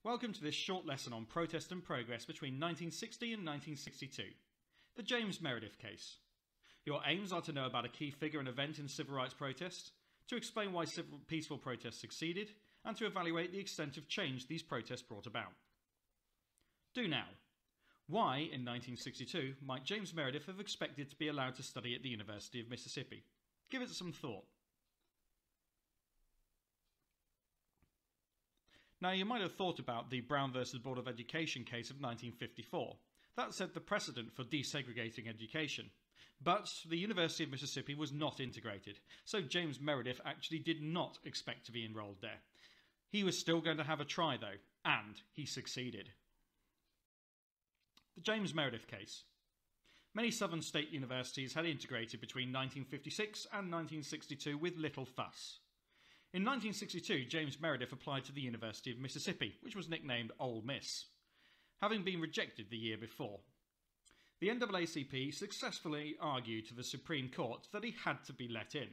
Welcome to this short lesson on protest and progress between 1960 and 1962. The James Meredith case. Your aims are to know about a key figure and event in civil rights protests, to explain why peaceful protests succeeded, and to evaluate the extent of change these protests brought about. Do now. Why, in 1962, might James Meredith have expected to be allowed to study at the University of Mississippi? Give it some thought. Now, you might have thought about the Brown versus Board of Education case of 1954. That set the precedent for desegregating education. But the University of Mississippi was not integrated, so James Meredith actually did not expect to be enrolled there. He was still going to have a try though, and he succeeded. The James Meredith case. Many southern state universities had integrated between 1956 and 1962 with little fuss. In 1962, James Meredith applied to the University of Mississippi, which was nicknamed Ole Miss, having been rejected the year before. The NAACP successfully argued to the Supreme Court that he had to be let in.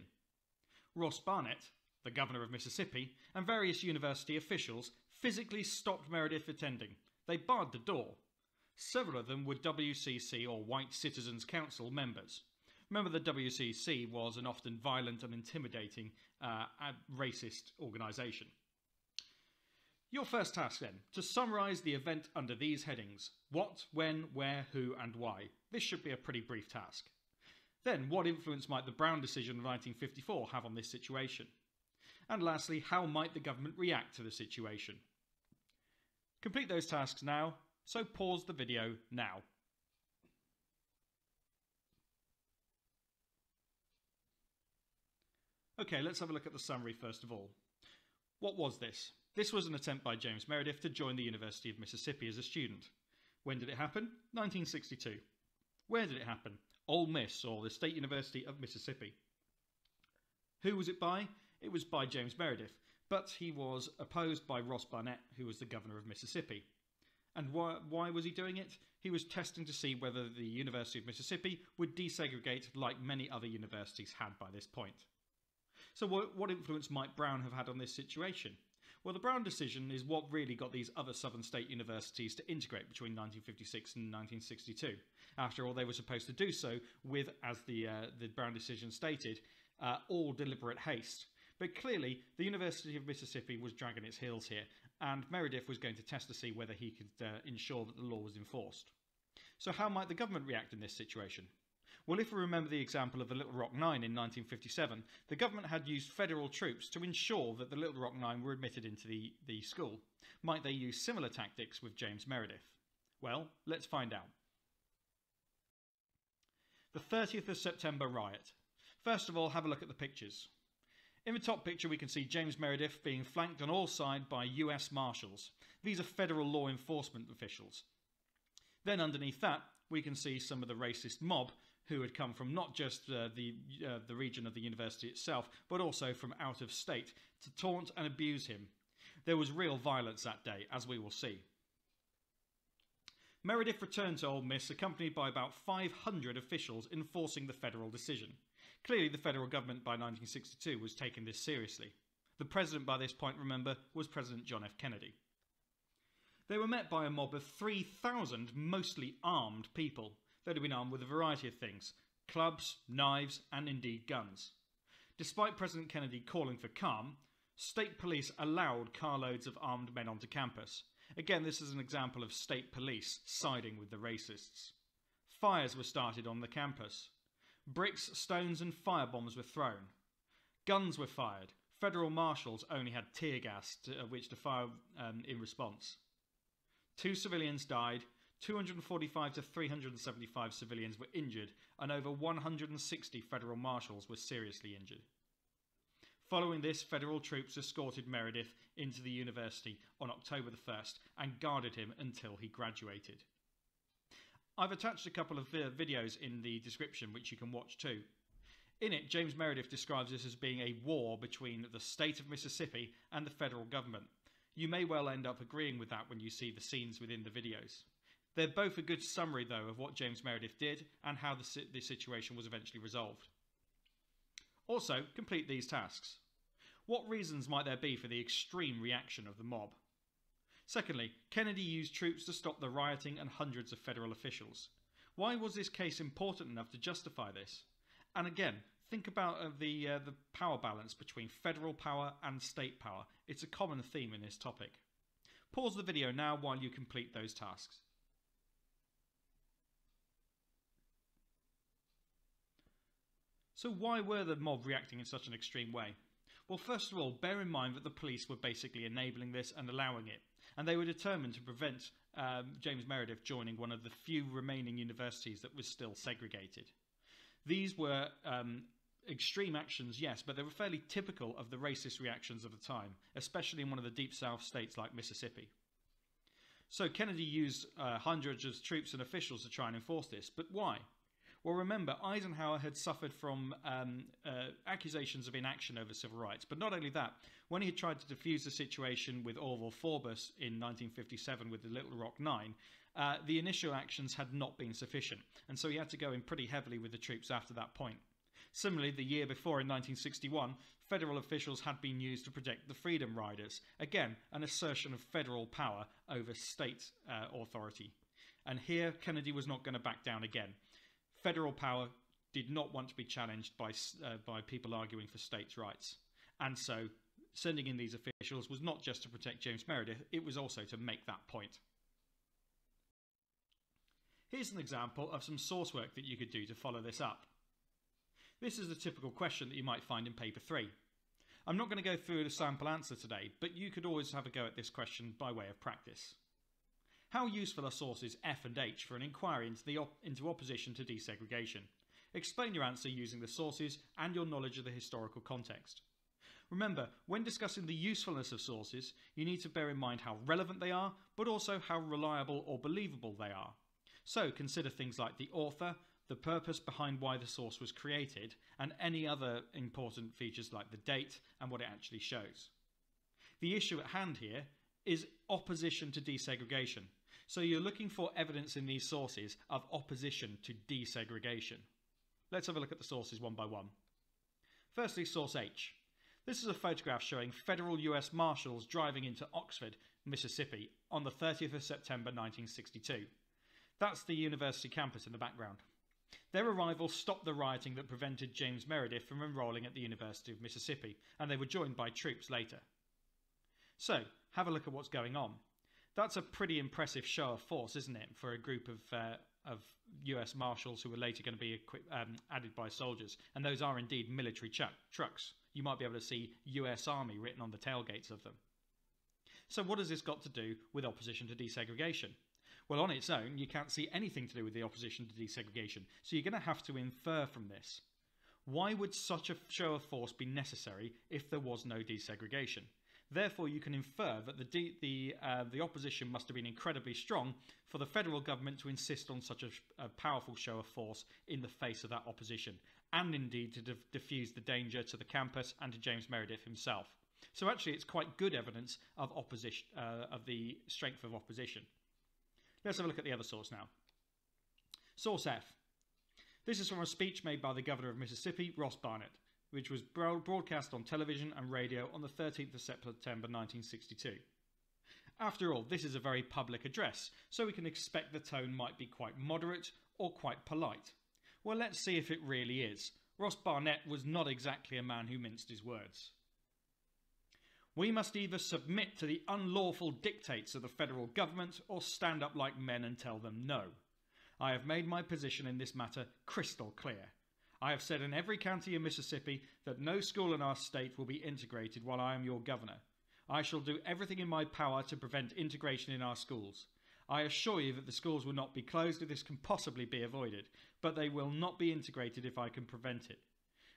Ross Barnett, the governor of Mississippi, and various university officials physically stopped Meredith attending. They barred the door. Several of them were WCC or White Citizens Council members. Remember, the WCC was an often violent and intimidating racist organisation. Your first task then, to summarise the event under these headings. What, when, where, who and why. This should be a pretty brief task. Then, what influence might the Brown decision of 1954 have on this situation? And lastly, how might the government react to the situation? Complete those tasks now, so pause the video now. Okay, let's have a look at the summary first of all. What was this? This was an attempt by James Meredith to join the University of Mississippi as a student. When did it happen? 1962. Where did it happen? Ole Miss, or the State University of Mississippi. Who was it by? It was by James Meredith, but he was opposed by Ross Barnett, who was the governor of Mississippi. And why was he doing it? He was testing to see whether the University of Mississippi would desegregate like many other universities had by this point. So what influence might Brown have had on this situation? Well, the Brown decision is what really got these other southern state universities to integrate between 1956 and 1962. After all, they were supposed to do so with, as the Brown decision stated, all deliberate haste. But clearly, the University of Mississippi was dragging its heels here, and Meredith was going to test to see whether he could ensure that the law was enforced. So how might the government react in this situation? Well, if we remember the example of the Little Rock Nine in 1957, the government had used federal troops to ensure that the Little Rock Nine were admitted into the school. Might they use similar tactics with James Meredith? Well, let's find out. The 30th of September riot. First of all, have a look at the pictures. In the top picture, we can see James Meredith being flanked on all sides by US Marshals. These are federal law enforcement officials. Then underneath that, we can see some of the racist mob who had come from not just the region of the university itself, but also from out of state to taunt and abuse him. There was real violence that day, as we will see. Meredith returned to Ole Miss accompanied by about 500 officials enforcing the federal decision. Clearly, the federal government by 1962 was taking this seriously. The president by this point, remember, was President John F. Kennedy. They were met by a mob of 3,000 mostly armed people. They'd have been armed with a variety of things: clubs, knives, and indeed guns. Despite President Kennedy calling for calm, state police allowed carloads of armed men onto campus. Again, this is an example of state police siding with the racists. Fires were started on the campus. Bricks, stones, and firebombs were thrown. Guns were fired. Federal marshals only had tear gas which to fire in response. 2 civilians died. 245 to 375 civilians were injured, and over 160 federal marshals were seriously injured. Following this, federal troops escorted Meredith into the university on October the 1st and guarded him until he graduated. I've attached a couple of videos in the description which you can watch too. In it, James Meredith describes this as being a war between the state of Mississippi and the federal government. You may well end up agreeing with that when you see the scenes within the videos. They're both a good summary, though, of what James Meredith did and how the situation was eventually resolved. Also, complete these tasks. What reasons might there be for the extreme reaction of the mob? Secondly, Kennedy used troops to stop the rioting and hundreds of federal officials. Why was this case important enough to justify this? And again, think about the power balance between federal power and state power. It's a common theme in this topic. Pause the video now while you complete those tasks. So why were the mob reacting in such an extreme way? Well, first of all, bear in mind that the police were basically enabling this and allowing it, and they were determined to prevent James Meredith joining one of the few remaining universities that was still segregated. These were extreme actions, yes, but they were fairly typical of the racist reactions of the time, especially in one of the deep south states like Mississippi. So Kennedy used hundreds of troops and officials to try and enforce this, but why? Well, remember, Eisenhower had suffered from accusations of inaction over civil rights. But not only that, when he had tried to defuse the situation with Orville Forbes in 1957 with the Little Rock Nine, the initial actions had not been sufficient. And so he had to go in pretty heavily with the troops after that point. Similarly, the year before, in 1961, federal officials had been used to protect the Freedom Riders. Again, an assertion of federal power over state authority. And here, Kennedy was not going to back down again. Federal power did not want to be challenged by people arguing for states' rights. And so sending in these officials was not just to protect James Meredith, it was also to make that point. Here's an example of some source work that you could do to follow this up. This is a typical question that you might find in paper 3. I'm not going to go through the sample answer today, but you could always have a go at this question by way of practice. How useful are sources F and H for an inquiry into opposition to desegregation? Explain your answer using the sources and your knowledge of the historical context. Remember, when discussing the usefulness of sources, you need to bear in mind how relevant they are, but also how reliable or believable they are. So consider things like the author, the purpose behind why the source was created, and any other important features like the date and what it actually shows. The issue at hand here is opposition to desegregation. So you're looking for evidence in these sources of opposition to desegregation. Let's have a look at the sources one by one. Firstly, source H. This is a photograph showing federal US Marshals driving into Oxford, Mississippi on the 30th of September 1962. That's the university campus in the background. Their arrival stopped the rioting that prevented James Meredith from enrolling at the University of Mississippi, and they were joined by troops later. So, have a look at what's going on. That's a pretty impressive show of force, isn't it, for a group of US Marshals who were later going to be added by soldiers. And those are indeed military trucks. You might be able to see US Army written on the tailgates of them. So what has this got to do with opposition to desegregation? Well, on its own, you can't see anything to do with the opposition to desegregation. So you're going to have to infer from this. Why would such a show of force be necessary if there was no desegregation? Therefore, you can infer that the opposition must have been incredibly strong for the federal government to insist on such a powerful show of force in the face of that opposition, and indeed to diffuse the danger to the campus and to James Meredith himself. So actually, it's quite good evidence of opposition, of the strength of opposition. Let's have a look at the other source now. Source F. This is from a speech made by the governor of Mississippi, Ross Barnett, which was broadcast on television and radio on the 13th of September 1962. After all, this is a very public address, so we can expect the tone might be quite moderate or quite polite. Well, let's see if it really is. Ross Barnett was not exactly a man who minced his words. We must either submit to the unlawful dictates of the federal government or stand up like men and tell them no. I have made my position in this matter crystal clear. I have said in every county in Mississippi that no school in our state will be integrated while I am your governor. I shall do everything in my power to prevent integration in our schools. I assure you that the schools will not be closed if this can possibly be avoided, but they will not be integrated if I can prevent it.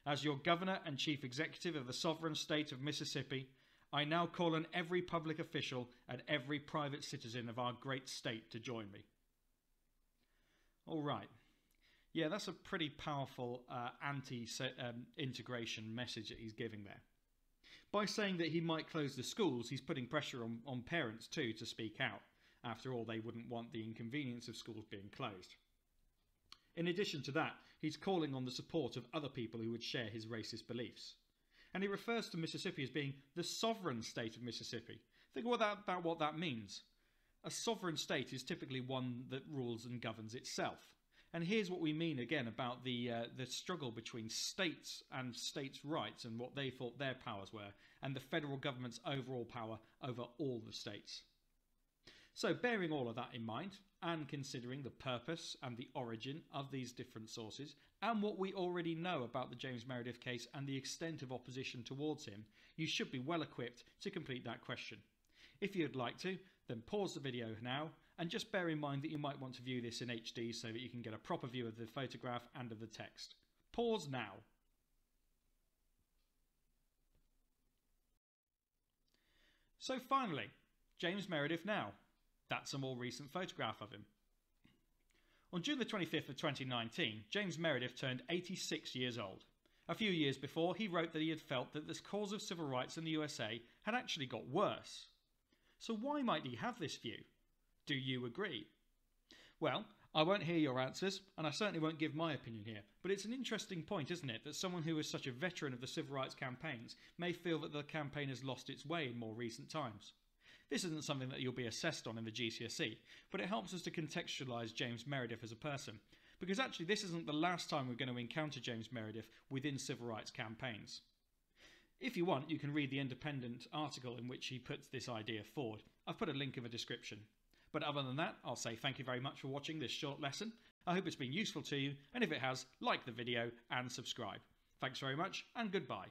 As your governor and chief executive of the sovereign state of Mississippi, I now call on every public official and every private citizen of our great state to join me. All right. Yeah, that's a pretty powerful anti-integration message that he's giving there. By saying that he might close the schools, he's putting pressure on parents too to speak out. After all, they wouldn't want the inconvenience of schools being closed. In addition to that, he's calling on the support of other people who would share his racist beliefs. And he refers to Mississippi as being the sovereign state of Mississippi. Think about what that means. A sovereign state is typically one that rules and governs itself. And here's what we mean again about the struggle between states and states' rights and what they thought their powers were, and the federal government's overall power over all the states. So bearing all of that in mind, and considering the purpose and the origin of these different sources, and what we already know about the James Meredith case and the extent of opposition towards him, you should be well equipped to complete that question. If you'd like to, then pause the video now, and just bear in mind that you might want to view this in HD so that you can get a proper view of the photograph and of the text. Pause now. So finally, James Meredith now. That's a more recent photograph of him. On June the 25th of 2019, James Meredith turned 86 years old. A few years before, he wrote that he had felt that the cause of civil rights in the USA had actually got worse. So why might he have this view? Do you agree? Well, I won't hear your answers, and I certainly won't give my opinion here, but it's an interesting point, isn't it, that someone who is such a veteran of the civil rights campaigns may feel that the campaign has lost its way in more recent times. This isn't something that you'll be assessed on in the GCSE, but it helps us to contextualise James Meredith as a person, because actually this isn't the last time we're going to encounter James Meredith within civil rights campaigns. If you want, you can read the Independent article in which he puts this idea forward. I've put a link in the description. But other than that, I'll say thank you very much for watching this short lesson. I hope it's been useful to you, and if it has, like the video and subscribe. Thanks very much, and goodbye.